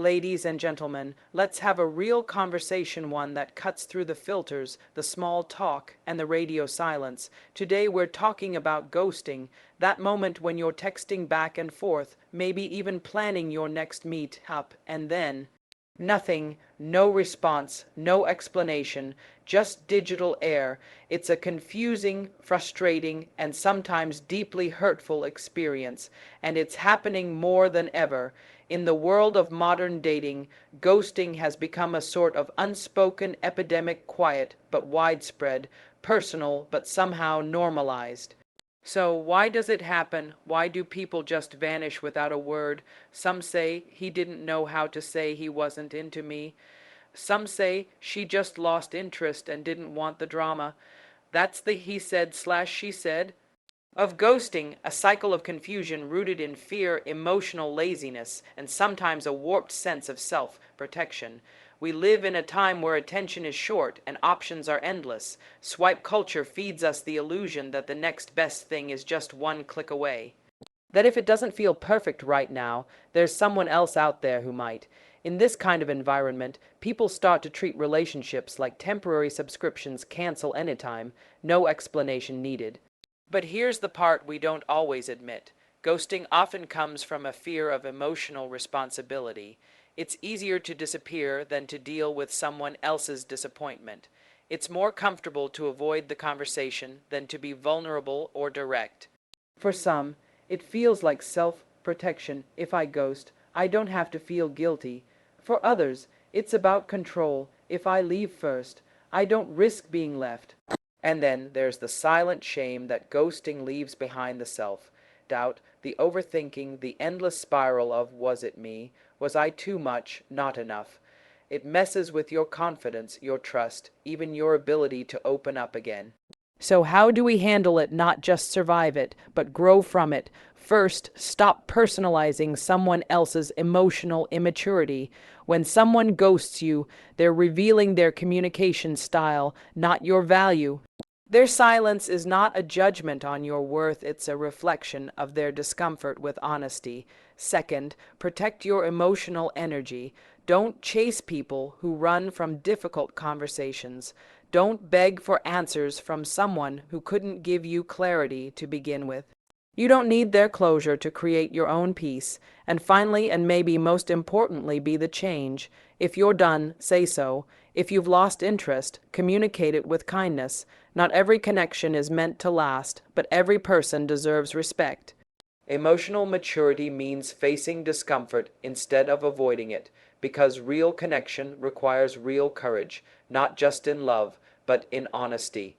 Ladies and gentlemen, let's have a real conversation, one that cuts through the filters, the small talk, and the radio silence. Today we're talking about ghosting, that moment when you're texting back and forth, maybe even planning your next meet up, and then nothing, no response, no explanation, just digital air. It's a confusing, frustrating, and sometimes deeply hurtful experience, and it's happening more than ever. In the world of modern dating, ghosting has become a sort of unspoken epidemic, quiet but widespread, personal but somehow normalized. So, why does it happen? Why do people just vanish without a word? Some say he didn't know how to say he wasn't into me. Some say she just lost interest and didn't want the drama. That's the he said slash she said of ghosting, a cycle of confusion rooted in fear, emotional laziness, and sometimes a warped sense of self protection. We live in a time where attention is short and options are endless. Swipe culture feeds us the illusion that the next best thing is just one click away. That if it doesn't feel perfect right now, there's someone else out there who might. In this kind of environment, people start to treat relationships like temporary subscriptions, cancel anytime, no explanation needed. But here's the part we don't always admit. Ghosting often comes from a fear of emotional responsibility. It's easier to disappear than to deal with someone else's disappointment. It's more comfortable to avoid the conversation than to be vulnerable or direct. For some, it feels like self-protection. If I ghost, I don't have to feel guilty. For others, it's about control. If I leave first, I don't risk being left. And then there's the silent shame that ghosting leaves behind, the self-doubt, the overthinking, the endless spiral of was it me? Was I too much, not enough? It messes with your confidence, your trust, even your ability to open up again. So how do we handle it, not just survive it, but grow from it? First, stop personalizing someone else's emotional immaturity. When someone ghosts you, they're revealing their communication style, not your value. Their silence is not a judgment on your worth, it's a reflection of their discomfort with honesty. Second, protect your emotional energy. Don't chase people who run from difficult conversations. Don't beg for answers from someone who couldn't give you clarity to begin with. You don't need their closure to create your own peace. And finally, and maybe most importantly, be the change. If you're done, say so. If you've lost interest, communicate it with kindness. Not every connection is meant to last, but every person deserves respect. Emotional maturity means facing discomfort instead of avoiding it, because real connection requires real courage, not just in love, but in honesty.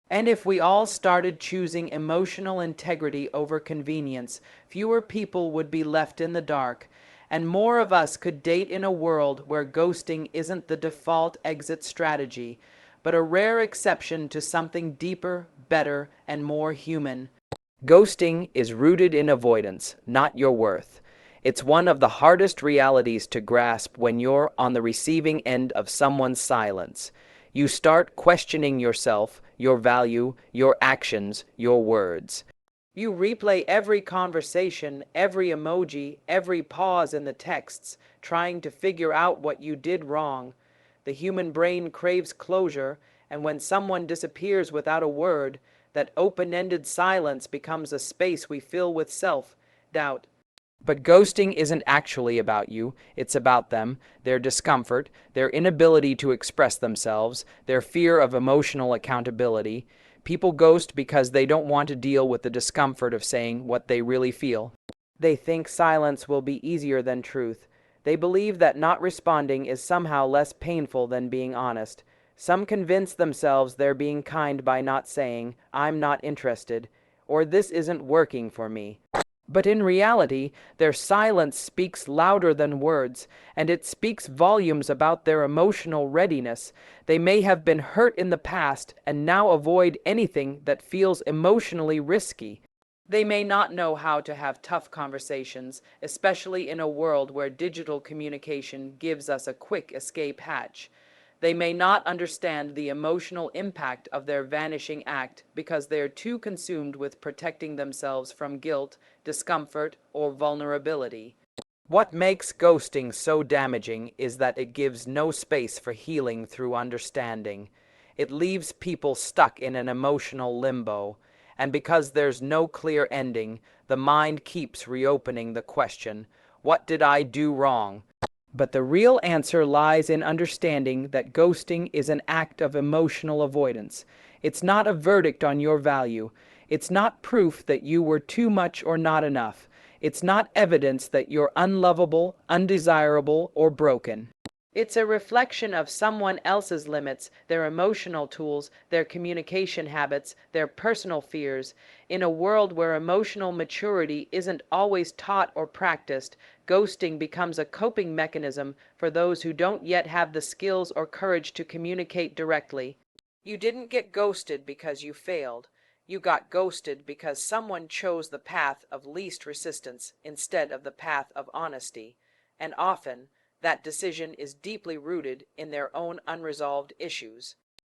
And if we all started choosing emotional integrity over convenience, fewer people would be left in the dark, and more of us could date in a world where ghosting isn't the default exit strategy, but a rare exception to something deeper, better, and more human. Ghosting is rooted in avoidance, not your worth. It's one of the hardest realities to grasp when you're on the receiving end of someone's silence. You start questioning yourself, your value, your actions, your words. You replay every conversation, every emoji, every pause in the texts, trying to figure out what you did wrong. The human brain craves closure, and when someone disappears without a word, that open-ended silence becomes a space we fill with self-doubt. But ghosting isn't actually about you, it's about them, their discomfort, their inability to express themselves, their fear of emotional accountability. People ghost because they don't want to deal with the discomfort of saying what they really feel. They think silence will be easier than truth. They believe that not responding is somehow less painful than being honest. Some convince themselves they're being kind by not saying, "I'm not interested," or "this isn't working for me." But in reality, their silence speaks louder than words, and it speaks volumes about their emotional readiness. They may have been hurt in the past and now avoid anything that feels emotionally risky. They may not know how to have tough conversations, especially in a world where digital communication gives us a quick escape hatch. They may not understand the emotional impact of their vanishing act because they are too consumed with protecting themselves from guilt, discomfort, or vulnerability. What makes ghosting so damaging is that it gives no space for healing through understanding. It leaves people stuck in an emotional limbo, and because there's no clear ending, the mind keeps reopening the question, what did I do wrong? But the real answer lies in understanding that ghosting is an act of emotional avoidance. It's not a verdict on your value. It's not proof that you were too much or not enough. It's not evidence that you're unlovable, undesirable, or broken. It's a reflection of someone else's limits, their emotional tools, their communication habits, their personal fears. In a world where emotional maturity isn't always taught or practiced, ghosting becomes a coping mechanism for those who don't yet have the skills or courage to communicate directly. You didn't get ghosted because you failed. You got ghosted because someone chose the path of least resistance instead of the path of honesty. And often, that decision is deeply rooted in their own unresolved issues.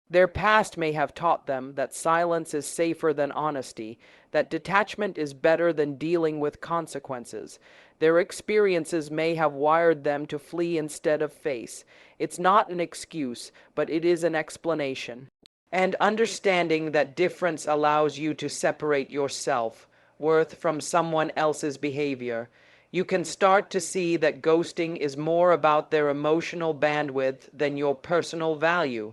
Their past may have taught them that silence is safer than honesty, that detachment is better than dealing with consequences. Their experiences may have wired them to flee instead of face. It's not an excuse, but it is an explanation. And understanding that difference allows you to separate yourself, worth, from someone else's behavior. You can start to see that ghosting is more about their emotional bandwidth than your personal value.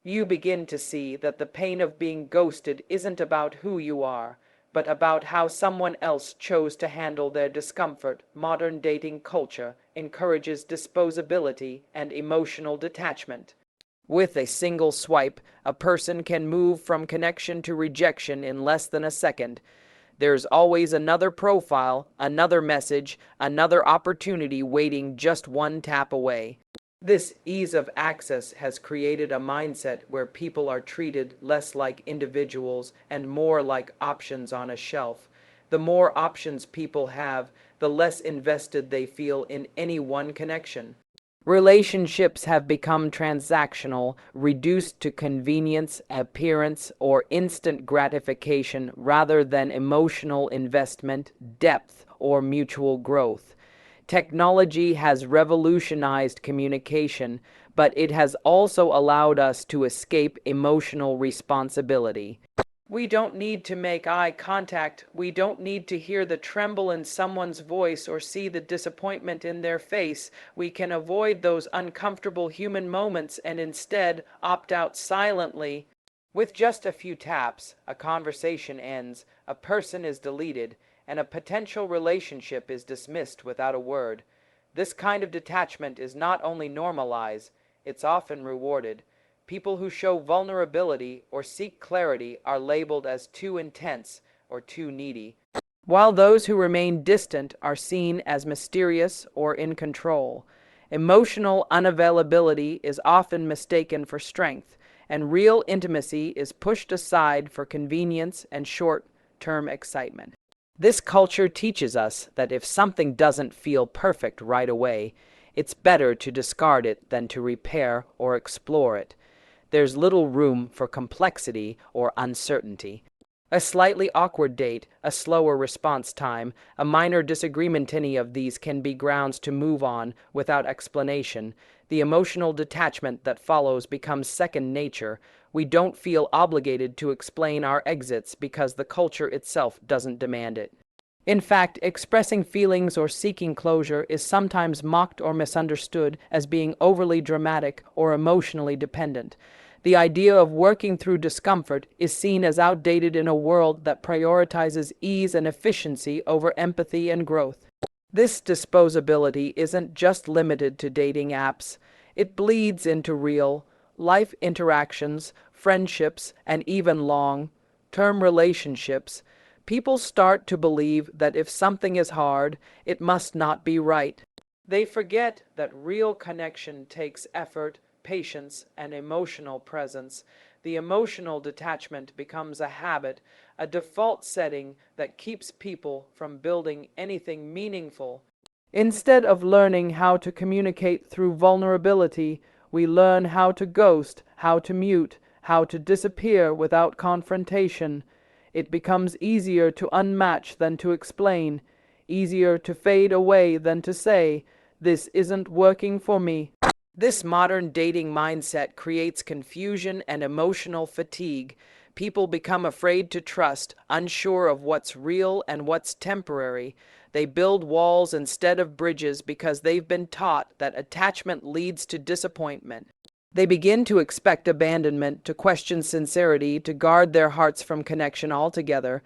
You begin to see that the pain of being ghosted isn't about who you are, but about how someone else chose to handle their discomfort. Modern dating culture encourages disposability and emotional detachment. With a single swipe, a person can move from connection to rejection in less than a second. There's always another profile, another message, another opportunity waiting just one tap away. This ease of access has created a mindset where people are treated less like individuals and more like options on a shelf. The more options people have, the less invested they feel in any one connection. Relationships have become transactional, reduced to convenience, appearance, or instant gratification rather than emotional investment, depth, or mutual growth. Technology has revolutionized communication, but it has also allowed us to escape emotional responsibility. We don't need to make eye contact. We don't need to hear the tremble in someone's voice or see the disappointment in their face. We can avoid those uncomfortable human moments and instead opt out silently. With just a few taps, a conversation ends, a person is deleted, and a potential relationship is dismissed without a word. This kind of detachment is not only normalized, it's often rewarded. People who show vulnerability or seek clarity are labeled as too intense or too needy, while those who remain distant are seen as mysterious or in control. Emotional unavailability is often mistaken for strength, and real intimacy is pushed aside for convenience and short-term excitement. This culture teaches us that if something doesn't feel perfect right away, it's better to discard it than to repair or explore it. There's little room for complexity or uncertainty. A slightly awkward date, a slower response time, a minor disagreement, any of these can be grounds to move on without explanation. The emotional detachment that follows becomes second nature. We don't feel obligated to explain our exits because the culture itself doesn't demand it. In fact, expressing feelings or seeking closure is sometimes mocked or misunderstood as being overly dramatic or emotionally dependent. The idea of working through discomfort is seen as outdated in a world that prioritizes ease and efficiency over empathy and growth. This disposability isn't just limited to dating apps. It bleeds into real life interactions, friendships, and even long-term relationships. People start to believe that if something is hard, it must not be right. They forget that real connection takes effort, patience, and emotional presence. The emotional detachment becomes a habit, a default setting that keeps people from building anything meaningful. Instead of learning how to communicate through vulnerability, we learn how to ghost, how to mute, how to disappear without confrontation. It becomes easier to unmatch than to explain, Easier to fade away than to say, "This isn't working for me." This modern dating mindset creates confusion and emotional fatigue. People become afraid to trust, unsure of what's real and what's temporary. They build walls instead of bridges because they've been taught that attachment leads to disappointment. They begin to expect abandonment, to question sincerity, to guard their hearts from connection altogether.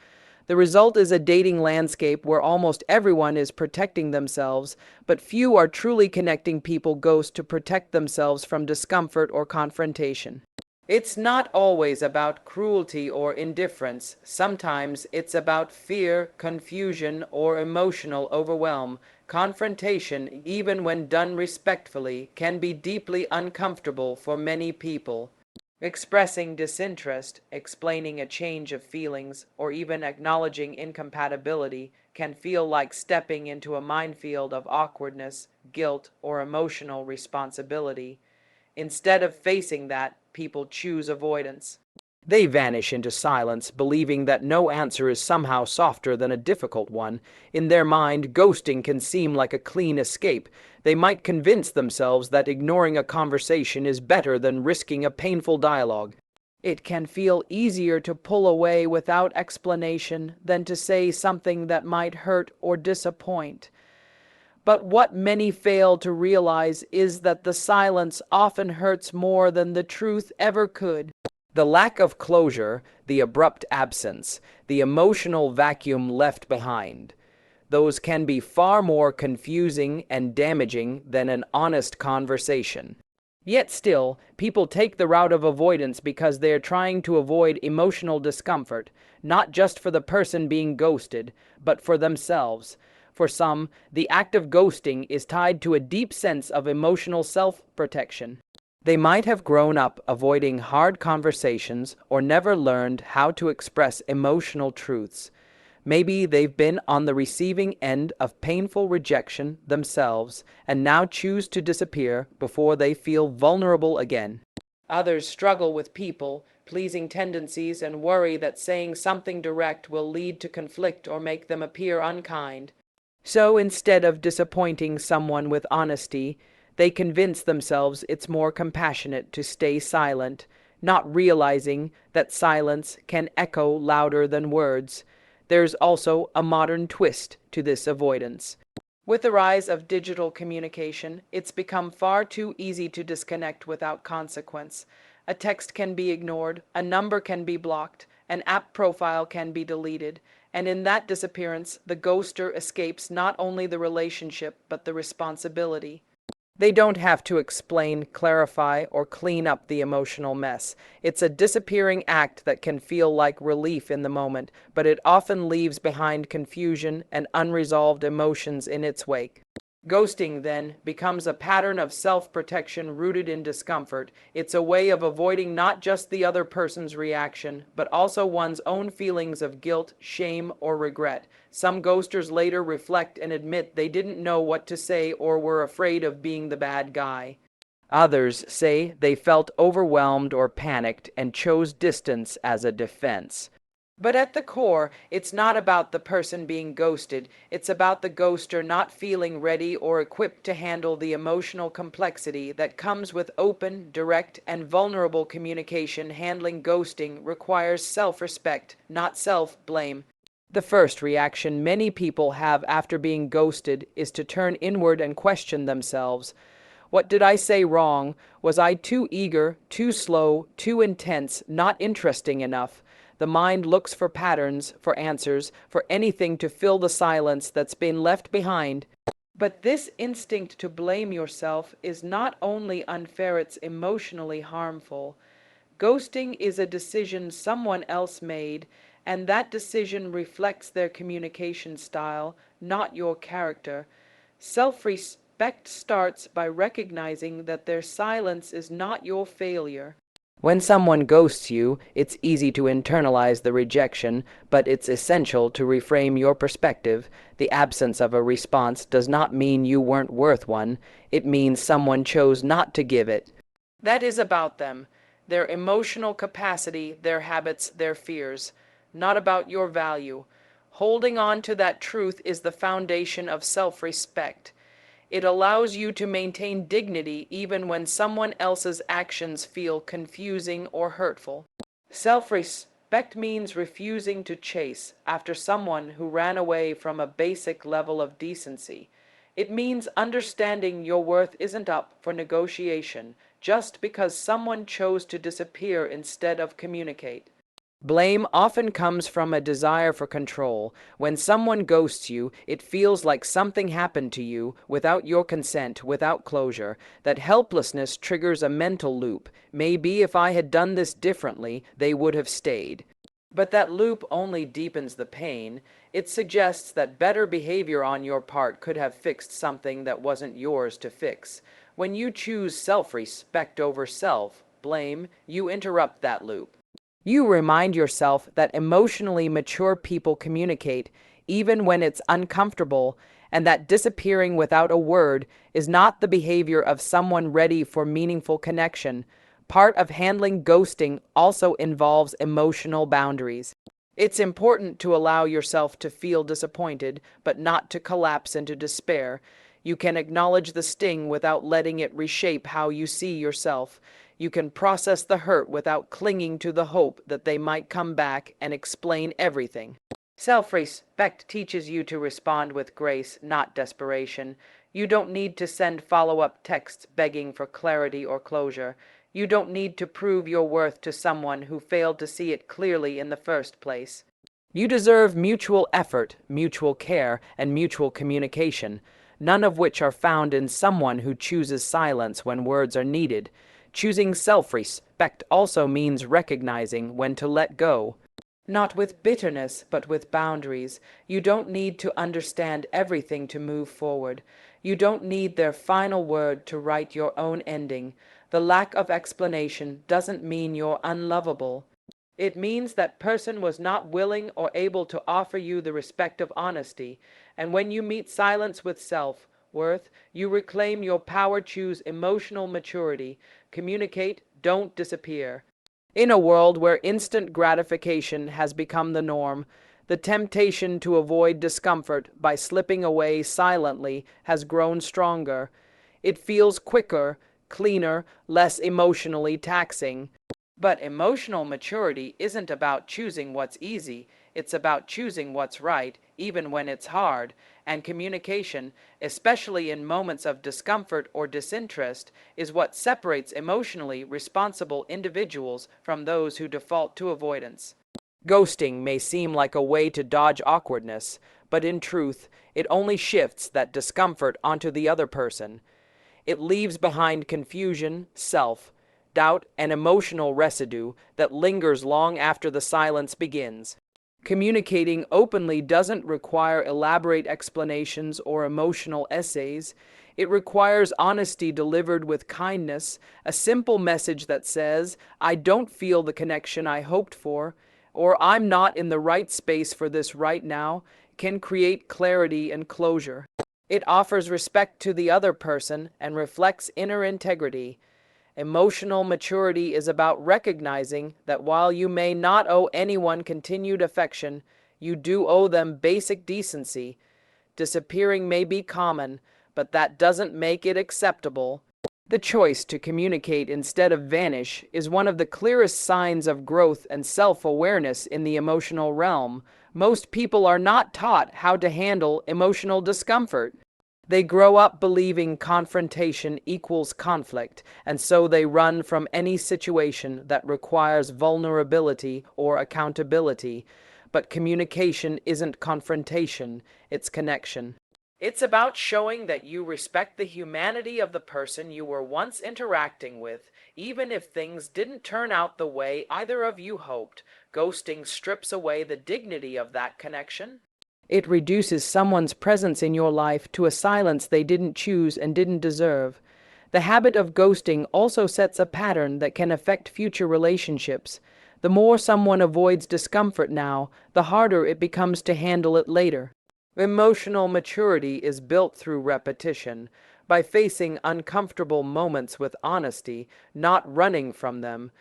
The result is a dating landscape where almost everyone is protecting themselves, but few are truly connecting. People ghost to protect themselves from discomfort or confrontation. It's not always about cruelty or indifference. Sometimes it's about fear, confusion, or emotional overwhelm. Confrontation, even when done respectfully, can be deeply uncomfortable for many people. Expressing disinterest, explaining a change of feelings, or even acknowledging incompatibility can feel like stepping into a minefield of awkwardness, guilt, or emotional responsibility. Instead of facing that, people choose avoidance. They vanish into silence, believing that no answer is somehow softer than a difficult one. In their mind, ghosting can seem like a clean escape. They might convince themselves that ignoring a conversation is better than risking a painful dialogue. It can feel easier to pull away without explanation than to say something that might hurt or disappoint. But what many fail to realize is that the silence often hurts more than the truth ever could. The lack of closure, the abrupt absence, the emotional vacuum left behind. Those can be far more confusing and damaging than an honest conversation. Yet still, people take the route of avoidance because they are trying to avoid emotional discomfort, not just for the person being ghosted, but for themselves. For some, the act of ghosting is tied to a deep sense of emotional self-protection. They might have grown up avoiding hard conversations or never learned how to express emotional truths. Maybe they've been on the receiving end of painful rejection themselves and now choose to disappear before they feel vulnerable again. Others struggle with people pleasing tendencies and worry that saying something direct will lead to conflict or make them appear unkind. So instead of disappointing someone with honesty, they convince themselves it's more compassionate to stay silent, not realizing that silence can echo louder than words. There's also a modern twist to this avoidance. With the rise of digital communication, it's become far too easy to disconnect without consequence. A text can be ignored, a number can be blocked, an app profile can be deleted, and in that disappearance, the ghoster escapes not only the relationship but the responsibility. They don't have to explain, clarify, or clean up the emotional mess. It's a disappearing act that can feel like relief in the moment, but it often leaves behind confusion and unresolved emotions in its wake. Ghosting, then, becomes a pattern of self-protection rooted in discomfort. It's a way of avoiding not just the other person's reaction, but also one's own feelings of guilt, shame, or regret. Some ghosters later reflect and admit they didn't know what to say or were afraid of being the bad guy. Others say they felt overwhelmed or panicked and chose distance as a defense. But at the core, it's not about the person being ghosted. It's about the ghoster not feeling ready or equipped to handle the emotional complexity that comes with open, direct, and vulnerable communication. Handling ghosting requires self-respect, not self-blame. The first reaction many people have after being ghosted is to turn inward and question themselves. What did I say wrong? Was I too eager, too slow, too intense, not interesting enough? The mind looks for patterns, for answers, for anything to fill the silence that's been left behind. But this instinct to blame yourself is not only unfair, it's emotionally harmful. Ghosting is a decision someone else made, and that decision reflects their communication style, not your character. Self-respect starts by recognizing that their silence is not your failure. When someone ghosts you, it's easy to internalize the rejection, but it's essential to reframe your perspective. The absence of a response does not mean you weren't worth one. It means someone chose not to give it. That is about them, their emotional capacity, their habits, their fears, not about your value. Holding on to that truth is the foundation of self-respect. It allows you to maintain dignity even when someone else's actions feel confusing or hurtful. Self-respect means refusing to chase after someone who ran away from a basic level of decency. It means understanding your worth isn't up for negotiation just because someone chose to disappear instead of communicate. Blame often comes from a desire for control. When someone ghosts you, it feels like something happened to you without your consent, without closure. That helplessness triggers a mental loop. Maybe if I had done this differently, they would have stayed. But that loop only deepens the pain. It suggests that better behavior on your part could have fixed something that wasn't yours to fix. When you choose self-respect over self-blame, you interrupt that loop. You remind yourself that emotionally mature people communicate even when it's uncomfortable, and that disappearing without a word is not the behavior of someone ready for meaningful connection. Part of handling ghosting also involves emotional boundaries. It's important to allow yourself to feel disappointed, but not to collapse into despair. You can acknowledge the sting without letting it reshape how you see yourself. You can process the hurt without clinging to the hope that they might come back and explain everything. Self-respect teaches you to respond with grace, not desperation. You don't need to send follow-up texts begging for clarity or closure. You don't need to prove your worth to someone who failed to see it clearly in the first place. You deserve mutual effort, mutual care, and mutual communication, none of which are found in someone who chooses silence when words are needed. Choosing self-respect also means recognizing when to let go. Not with bitterness, but with boundaries. You don't need to understand everything to move forward. You don't need their final word to write your own ending. The lack of explanation doesn't mean you're unlovable. It means that person was not willing or able to offer you the respect of honesty. And when you meet silence with self-worth, you reclaim your power. Choose emotional maturity. Communicate, don't disappear. In a world where instant gratification has become the norm, the temptation to avoid discomfort by slipping away silently has grown stronger. It feels quicker, cleaner, less emotionally taxing. But emotional maturity isn't about choosing what's easy, it's about choosing what's right, even when it's hard. And communication, especially in moments of discomfort or disinterest, is what separates emotionally responsible individuals from those who default to avoidance. Ghosting may seem like a way to dodge awkwardness, but in truth, it only shifts that discomfort onto the other person. It leaves behind confusion, self-doubt, and emotional residue that lingers long after the silence begins. Communicating openly doesn't require elaborate explanations or emotional essays. It requires honesty delivered with kindness, a simple message that says, "I don't feel the connection I hoped for," or "I'm not in the right space for this right now," can create clarity and closure. It offers respect to the other person and reflects inner integrity. Emotional maturity is about recognizing that while you may not owe anyone continued affection, you do owe them basic decency. Disappearing may be common, but that doesn't make it acceptable. The choice to communicate instead of vanish is one of the clearest signs of growth and self-awareness in the emotional realm. Most people are not taught how to handle emotional discomfort. They grow up believing confrontation equals conflict, and so they run from any situation that requires vulnerability or accountability. But communication isn't confrontation, it's connection. It's about showing that you respect the humanity of the person you were once interacting with, even if things didn't turn out the way either of you hoped. Ghosting strips away the dignity of that connection. It reduces someone's presence in your life to a silence they didn't choose and didn't deserve. The habit of ghosting also sets a pattern that can affect future relationships. The more someone avoids discomfort now, the harder it becomes to handle it later. Emotional maturity is built through repetition, by facing uncomfortable moments with honesty, not running from them.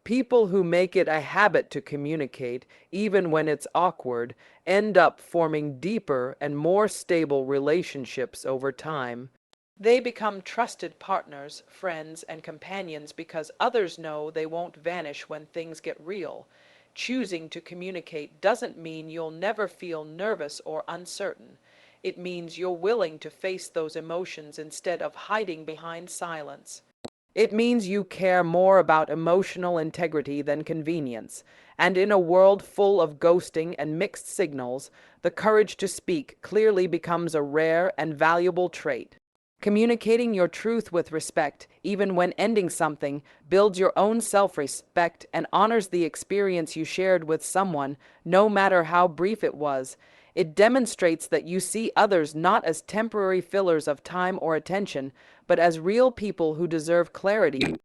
People who make it a habit to communicate, even when it's awkward, end up forming deeper and more stable relationships over time. They become trusted partners, friends, and companions because others know they won't vanish when things get real. Choosing to communicate doesn't mean you'll never feel nervous or uncertain. It means you're willing to face those emotions instead of hiding behind silence. It means you care more about emotional integrity than convenience, and in a world full of ghosting and mixed signals, the courage to speak clearly becomes a rare and valuable trait. Communicating your truth with respect, even when ending something, builds your own self-respect and honors the experience you shared with someone, no matter how brief it was. It demonstrates that you see others not as temporary fillers of time or attention, but as real people who deserve clarity,